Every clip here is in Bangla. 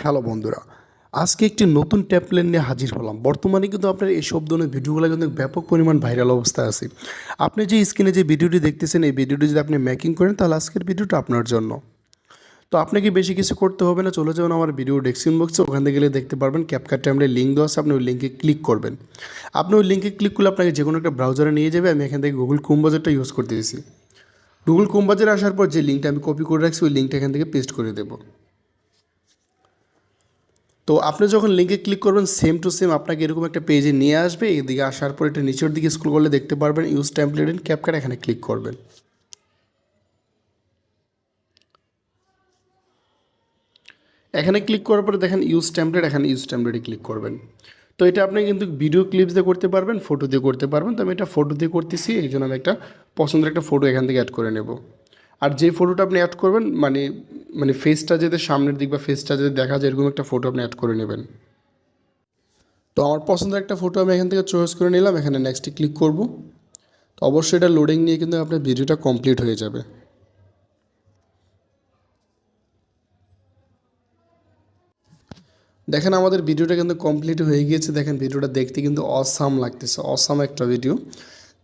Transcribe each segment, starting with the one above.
হ্যালো বন্ধুরা, আজকে একটি নতুন ট্যাবলেট নিয়ে হাজির হলাম। বর্তমানে কিন্তু আপনার এইসব ধরনের ভিডিওগুলো কিন্তু ব্যাপক পরিমাণ ভাইরাল অবস্থায় আছে। আপনি যে স্ক্রিনে যে ভিডিওটি দেখতেছেন, এই ভিডিওটি যদি আপনি মেকিং করেন তাহলে আজকের ভিডিওটা আপনার জন্য। তো আপনাকে বেশি কিছু করতে হবে না, চলে যাবেন আমার ভিডিও ডেসক্রিপশন বক্সে, ওখান থেকে গেলে দেখতে পারবেন ক্যাপকাট ট্যাবলেট লিঙ্ক দেওয়া আছে। আপনি ওই লিঙ্কে ক্লিক করবেন। আপনি ওই লিঙ্কে ক্লিক করলে আপনাকে যে কোনো একটা ব্রাউজারে নিয়ে যাবে। আমি এখান থেকে গুগল ক্রোম ব্রাউজারটা ইউজ করতেছি। গুগল ক্রোম ব্রাউজারে আসার পর যে লিঙ্কটা আমি কপি করে রাখছি, ওই লিঙ্কটা এখান থেকে পেস্ট করে দেবো। তো আপনি যখন লিঙ্কে ক্লিক করবেন, সেম টু সেম আপনাকে এরকম একটা পেজে নিয়ে আসবে। এদিকে আসার পর এটা নিচের দিকে স্ক্রল করলে দেখতে পারবেন ইউজ টেমপ্লেট ইন ক্যাপকাট, এখানে ক্লিক করবেন। এখানে ক্লিক করার পরে দেখেন ইউজ টেমপ্লেট, এখানে ইউজ টেমপ্লেটে ক্লিক করবেন। তো এটা আপনি কিন্তু ভিডিও ক্লিপস দিয়ে করতে পারবেন, ফটো দিয়ে করতে পারবেন। তো আমি এটা ফটো দিয়ে করতেছি, এই জন্য আমি একটা পছন্দের একটা ফটো এখান থেকে অ্যাড করে নেব। আর যে ফটোটা আপনি অ্যাড করবেন মানে মানে ফেসটা যাতে সামনের দিক বা ফেসটা যাতে দেখা যায় এরকম একটা ফটো আপনি অ্যাড করে নেবেন। তো আমার পছন্দের একটা ফটো আমি এখান থেকে চয়েস করে নিলাম, এখানে নেক্সটে ক্লিক করব। তো অবশ্যই এটা লোডিং নিয়ে কিন্তু আপনার ভিডিওটা কমপ্লিট হয়ে যাবে। দেখেন আমাদের ভিডিওটা কিন্তু কমপ্লিট হয়ে গিয়েছে। দেখেন ভিডিওটা দেখতে কিন্তু অসাম লাগতেছে, অসাম একটা ভিডিও।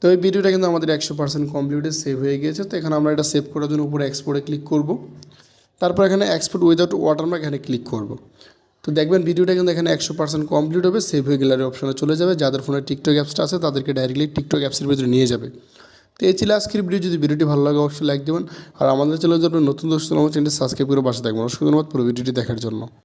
তো এই ভিডিওটা কিন্তু আমাদের 100% কমপ্লিটে সেভ হয়ে গিয়েছে। তো এখানে আমরা এটা সেভ করার জন্য উপরে এক্সপোর্টে ক্লিক করব। তারপর এখানে এক্সপোর্ট উইদাউট ওয়াটারমার্ক এখানে ক্লিক করব। তো দেখবেন ভিডিওটা কিন্তু এখানে 100% কমপ্লিট হবে, সেভ হয়ে গ্যালারি অপশনে চলে যাবে। যাদের ফোনে টিকটক অ্যাপসটা আছে তাদেরকে ডাইরেক্টলি টিকটক অ্যাপসের ভিতরে নিয়ে যাবে। তো এই ছিল আজকের ভিডিও। যদি ভিডিওটি ভালো লাগে অবশ্যই লাইক দেবেন। আর আমাদের চ্যানেলে যদি নতুন দর্শক আমার চ্যানেলটি সাবস্ক্রাইব করে পাশে থাকবেন। অসংখ্য ধন্যবাদ পুরো ভিডিওটি দেখার জন্য।